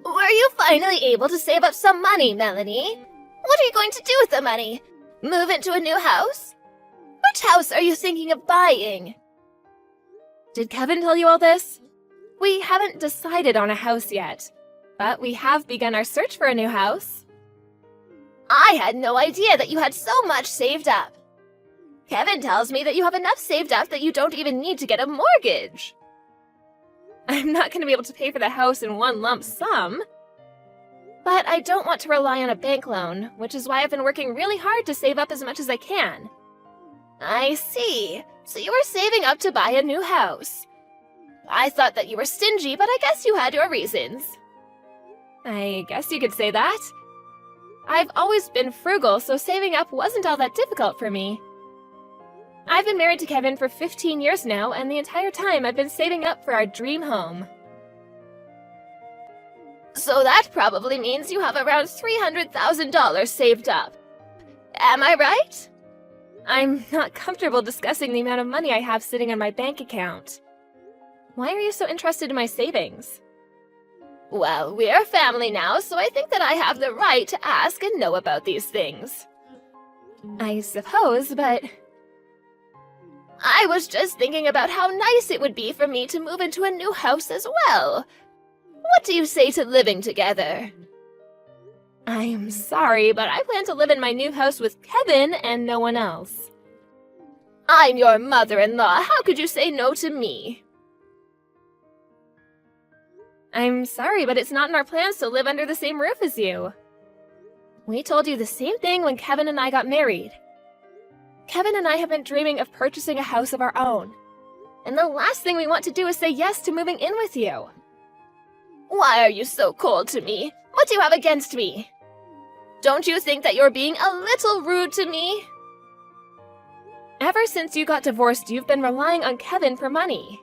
Were you finally able to save up some money, Melanie? What are you going to do with the money? Move into a new house? Which house are you thinking of buying? Did Kevin tell you all this? We haven't decided on a house yet, but we have begun our search for a new house. I had no idea that you had so much saved up. Kevin tells me that you have enough saved up that you don't even need to get a mortgage. I'm not going to be able to pay for the house in one lump sum. But I don't want to rely on a bank loan, which is why I've been working really hard to save up as much as I can. I see. So you were saving up to buy a new house. I thought that you were stingy, but I guess you had your reasons. I guess you could say that. I've always been frugal, so saving up wasn't all that difficult for me. I've been married to Kevin for 15 years now, and the entire time I've been saving up for our dream home. So that probably means you have around $300,000 saved up. Am I right? I'm not comfortable discussing the amount of money I have sitting on my bank account. Why are you so interested in my savings? Well, we're family now, so I think that I have the right to ask and know about these things. I suppose, but... I was just thinking about how nice it would be for me to move into a new house as well. What do you say to living together? I'm sorry, but I plan to live in my new house with Kevin and no one else. I'm your mother-in-law. How could you say no to me? I'm sorry, but it's not in our plans to live under the same roof as you. We told you the same thing when Kevin and I got married. Kevin and I have been dreaming of purchasing a house of our own. And the last thing we want to do is say yes to moving in with you. Why are you so cold to me? What do you have against me? Don't you think that you're being a little rude to me? Ever since you got divorced, you've been relying on Kevin for money.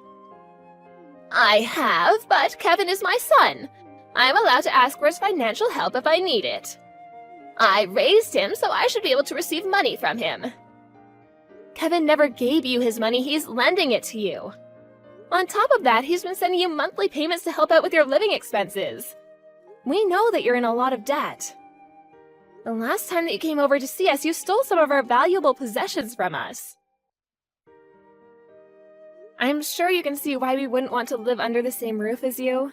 I have, but Kevin is my son. I'm allowed to ask for his financial help if I need it. I raised him, so I should be able to receive money from him. Kevin never gave you his money, he's lending it to you. On top of that, he's been sending you monthly payments to help out with your living expenses. We know that you're in a lot of debt. The last time that you came over to see us, you stole some of our valuable possessions from us. I'm sure you can see why we wouldn't want to live under the same roof as you.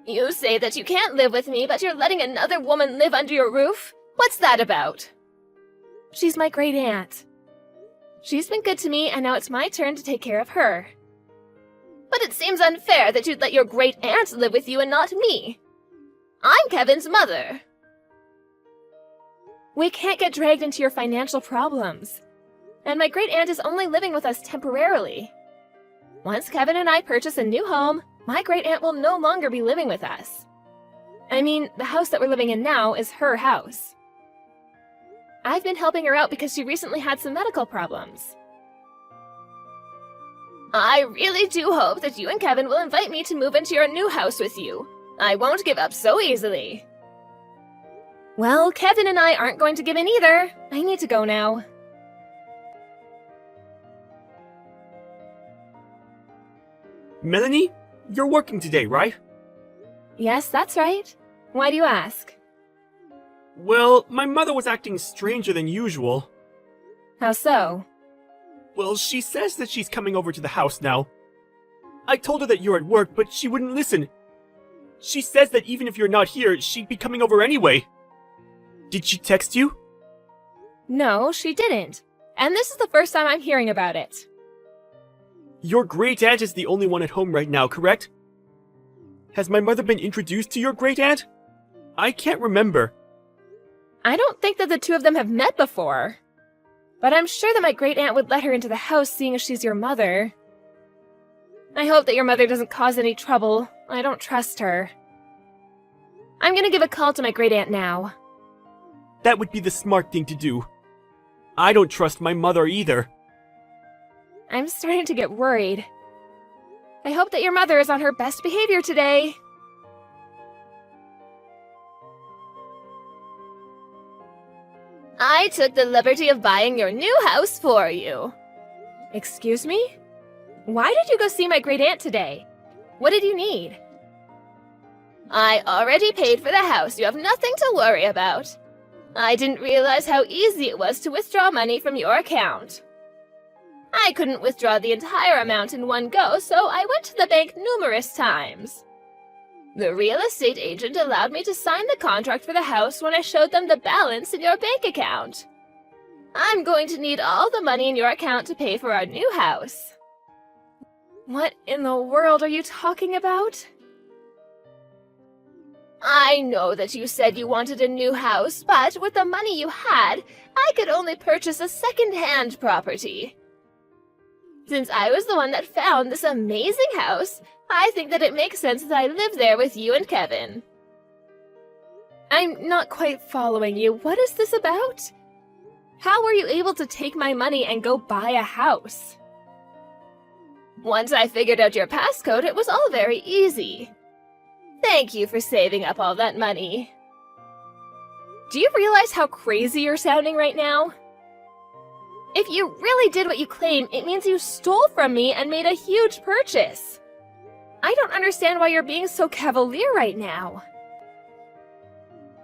You say that you can't live with me, but you're letting another woman live under your roof? What's that about? She's my great aunt. She's been good to me, and now it's my turn to take care of her. But it seems unfair that you'd let your great aunt live with you and not me. I'm Kevin's mother. We can't get dragged into your financial problems. And my great aunt is only living with us temporarily. Once Kevin and I purchase a new home, my great aunt will no longer be living with us. I mean, the house that we're living in now is her house. I've been helping her out because she recently had some medical problems. I really do hope that you and Kevin will invite me to move into your new house with you. I won't give up so easily. Well, Kevin and I aren't going to give in either. I need to go now. Melanie, you're working today, right? Yes, that's right. Why do you ask? Well, my mother was acting stranger than usual. How so? Well, she says that she's coming over to the house now. I told her that you're at work, but she wouldn't listen. She says that even if you're not here, she'd be coming over anyway. Did she text you? No, she didn't. And this is the first time I'm hearing about it. Your great aunt is the only one at home right now, correct? Has my mother been introduced to your great aunt? I can't remember. I don't think that the two of them have met before. But I'm sure that my great aunt would let her into the house, seeing as she's your mother. I hope that your mother doesn't cause any trouble. I don't trust her. I'm gonna give a call to my great aunt now. That would be the smart thing to do. I don't trust my mother either. I'm starting to get worried. I hope that your mother is on her best behavior today. I took the liberty of buying your new house for you. Excuse me? Why did you go see my great aunt today? What did you need? I already paid for the house. You have nothing to worry about. I didn't realize how easy it was to withdraw money from your account. I couldn't withdraw the entire amount in one go, so I went to the bank numerous times. The real estate agent allowed me to sign the contract for the house when I showed them the balance in your bank account. I'm going to need all the money in your account to pay for our new house. What in the world are you talking about? I know that you said you wanted a new house, but with the money you had, I could only purchase a second-hand property. Since I was the one that found this amazing house, I think that it makes sense that I live there with you and Kevin. I'm not quite following you. What is this about? How were you able to take my money and go buy a house? Once I figured out your passcode, it was all very easy. Thank you for saving up all that money. Do you realize how crazy you're sounding right now? If you really did what you claim, it means you stole from me and made a huge purchase. I don't understand why you're being so cavalier right now.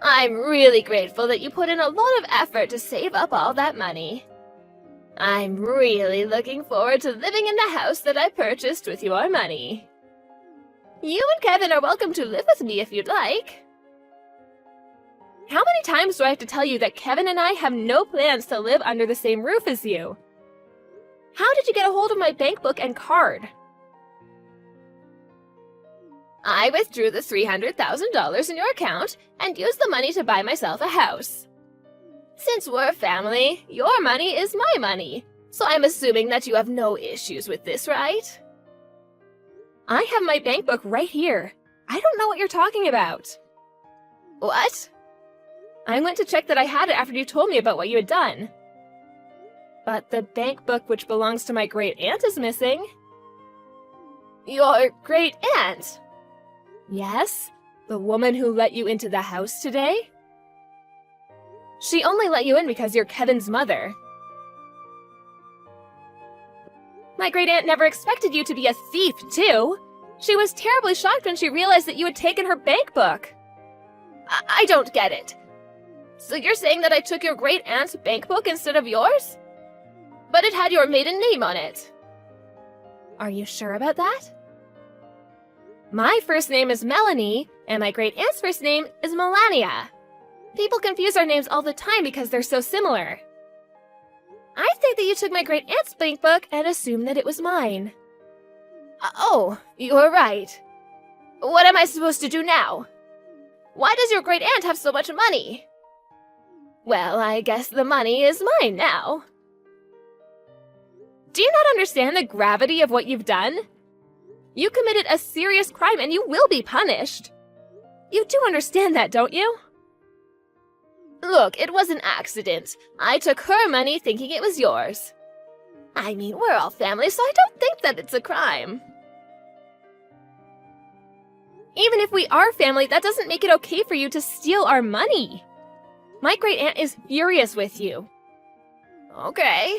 I'm really grateful that you put in a lot of effort to save up all that money. I'm really looking forward to living in the house that I purchased with your money. You and Kevin are welcome to live with me if you'd like. How many times do I have to tell you that Kevin and I have no plans to live under the same roof as you? How did you get a hold of my bank book and card? I withdrew the $300,000 in your account and used the money to buy myself a house. Since we're a family, your money is my money, so I'm assuming that you have no issues with this, right? I have my bank book right here. I don't know what you're talking about. What? I went to check that I had it after you told me about what you had done. But the bank book which belongs to my great-aunt is missing. Your great-aunt? Yes, the woman who let you into the house today. She only let you in because you're Kevin's mother. My great-aunt never expected you to be a thief, too. She was terribly shocked when she realized that you had taken her bank book. I don't get it. So you're saying that I took your great-aunt's bank book instead of yours? But it had your maiden name on it. Are you sure about that? My first name is Melanie, and my great-aunt's first name is Melania. People confuse our names all the time because they're so similar. I think that you took my great-aunt's bank book and assumed that it was mine. Oh, you're right. What am I supposed to do now? Why does your great-aunt have so much money? Well, I guess the money is mine now. Do you not understand the gravity of what you've done? You committed a serious crime and you will be punished. You do understand that, don't you? Look, it was an accident. I took her money thinking it was yours. I mean, we're all family, so I don't think that it's a crime. Even if we are family, that doesn't make it okay for you to steal our money. My great-aunt is furious with you. Okay.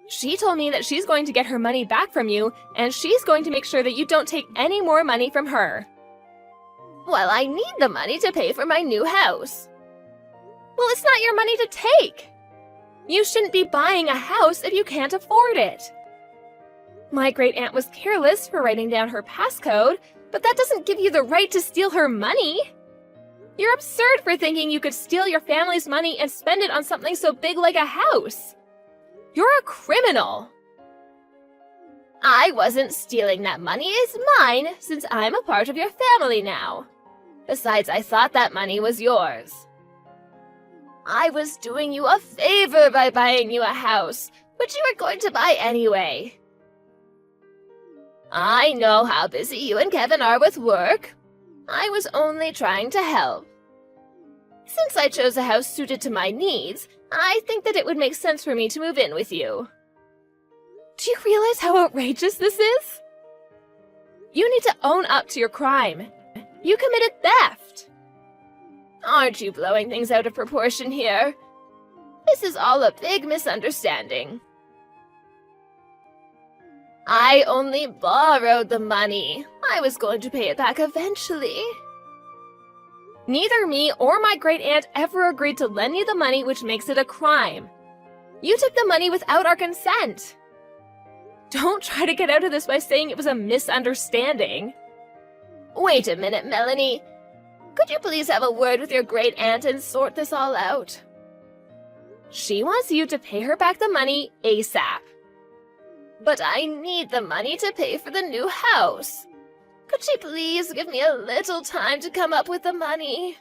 She told me that she's going to get her money back from you, and she's going to make sure that you don't take any more money from her. Well, I need the money to pay for my new house. Well, it's not your money to take. You shouldn't be buying a house if you can't afford it. My great-aunt was careless for writing down her passcode, but that doesn't give you the right to steal her money. You're absurd for thinking you could steal your family's money and spend it on something so big like a house. You're a criminal. I wasn't stealing that money. It's mine, since I'm a part of your family now. Besides, I thought that money was yours. I was doing you a favor by buying you a house, which you were going to buy anyway. I know how busy you and Kevin are with work. I was only trying to help. Since I chose a house suited to my needs, I think that it would make sense for me to move in with you. Do you realize how outrageous this is? You need to own up to your crime. You committed theft. Aren't you blowing things out of proportion here? This is all a big misunderstanding. I only borrowed the money. I was going to pay it back eventually. Neither me or my great aunt ever agreed to lend you the money, which makes it a crime. You took the money without our consent. Don't try to get out of this by saying it was a misunderstanding. Wait a minute, Melanie. Could you please have a word with your great aunt and sort this all out? She wants you to pay her back the money ASAP. But I need the money to pay for the new house. Could she please give me a little time to come up with the money?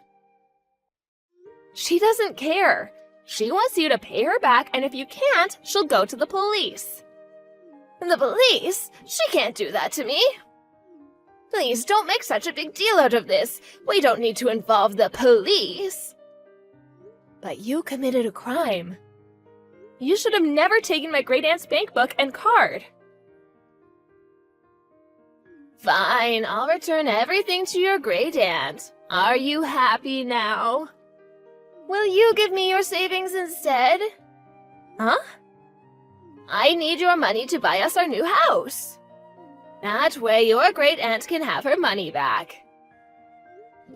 She doesn't care. She wants you to pay her back, and if you can't, she'll go to the police. The police? She can't do that to me. Please don't make such a big deal out of this. We don't need to involve the police. But you committed a crime. You should have never taken my great aunt's bank book and card. Fine, I'll return everything to your great aunt. Are you happy now? Will you give me your savings instead? Huh? I need your money to buy us our new house. That way your great aunt can have her money back.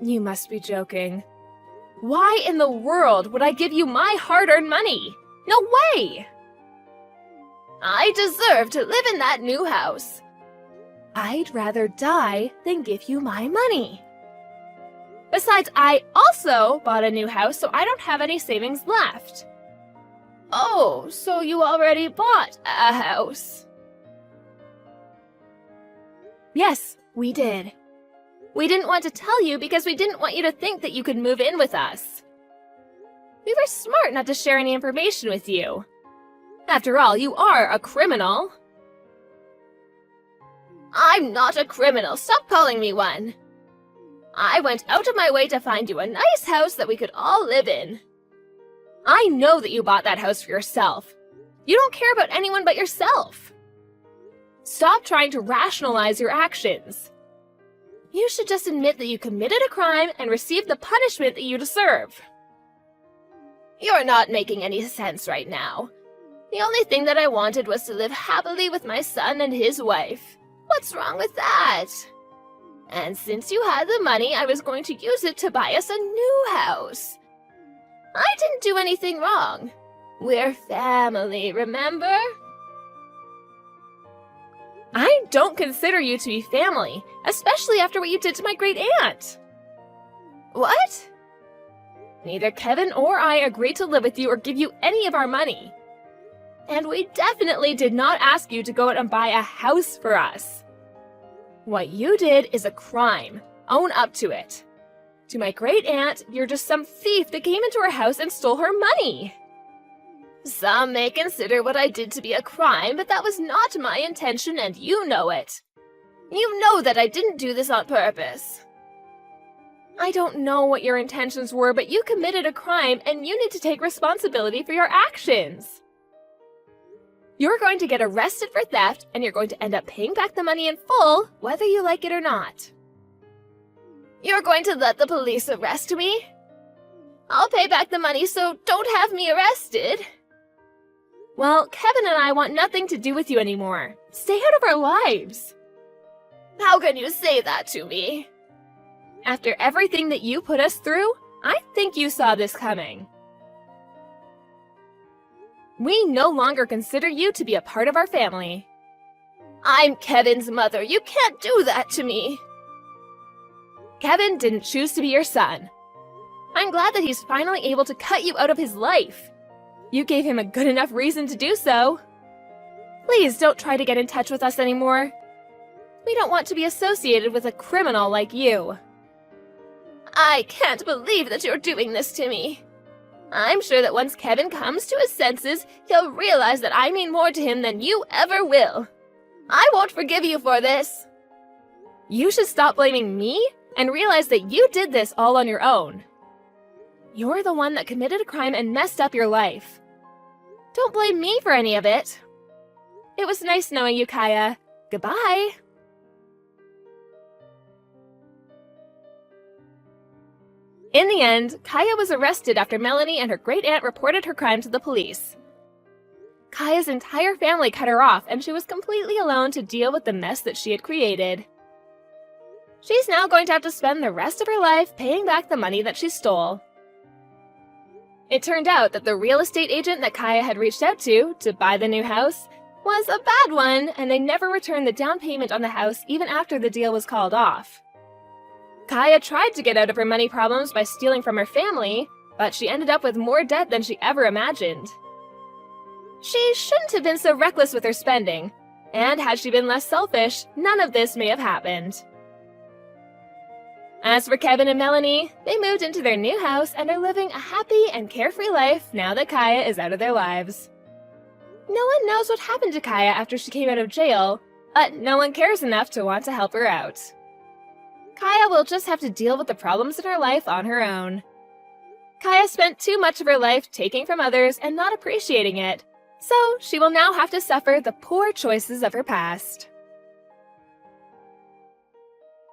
You must be joking. Why in the world would I give you my hard-earned money? No way! I deserve to live in that new house. I'd rather die than give you my money. Besides, I also bought a new house, so I don't have any savings left. Oh, so you already bought a house? Yes, we did. We didn't want to tell you because we didn't want you to think that you could move in with us. We were smart not to share any information with you. After all, you are a criminal. I'm not a criminal. Stop calling me one. I went out of my way to find you a nice house that we could all live in. I know that you bought that house for yourself. You don't care about anyone but yourself. Stop trying to rationalize your actions. You should just admit that you committed a crime and receive the punishment that you deserve. You're not making any sense right now. The only thing that I wanted was to live happily with my son and his wife. What's wrong with that? And since you had the money, I was going to use it to buy us a new house. I didn't do anything wrong. We're family, remember? I don't consider you to be family, especially after what you did to my great aunt. What? Neither Kevin or I agreed to live with you or give you any of our money. And we definitely did not ask you to go out and buy a house for us. What you did is a crime. Own up to it. To my great aunt, you're just some thief that came into her house and stole her money. Some may consider what I did to be a crime, but that was not my intention and you know it. You know that I didn't do this on purpose. I don't know what your intentions were, but you committed a crime and you need to take responsibility for your actions. You're going to get arrested for theft and you're going to end up paying back the money in full, whether you like it or not. You're going to let the police arrest me? I'll pay back the money, so don't have me arrested. Well, Kevin and I want nothing to do with you anymore. Stay out of our lives. How can you say that to me? After everything that you put us through, I think you saw this coming. We no longer consider you to be a part of our family. I'm Kevin's mother. You can't do that to me. Kevin didn't choose to be your son. I'm glad that he's finally able to cut you out of his life. You gave him a good enough reason to do so. Please don't try to get in touch with us anymore. We don't want to be associated with a criminal like you. I can't believe that you're doing this to me. I'm sure that once Kevin comes to his senses, he'll realize that I mean more to him than you ever will. I won't forgive you for this. You should stop blaming me and realize that you did this all on your own. You're the one that committed a crime and messed up your life. Don't blame me for any of it. It was nice knowing you, Kaya. Goodbye. In the end, Kaya was arrested after Melanie and her great aunt reported her crime to the police. Kaya's entire family cut her off, and she was completely alone to deal with the mess that she had created. She's now going to have to spend the rest of her life paying back the money that she stole. It turned out that the real estate agent that Kaya had reached out to buy the new house was a bad one, and they never returned the down payment on the house even after the deal was called off. Kaya tried to get out of her money problems by stealing from her family, but she ended up with more debt than she ever imagined. She shouldn't have been so reckless with her spending, and had she been less selfish, none of this may have happened. As for Kevin and Melanie, they moved into their new house and are living a happy and carefree life now that Kaya is out of their lives. No one knows what happened to Kaya after she came out of jail, but no one cares enough to want to help her out. Kaya will just have to deal with the problems in her life on her own. Kaya spent too much of her life taking from others and not appreciating it, so she will now have to suffer the poor choices of her past.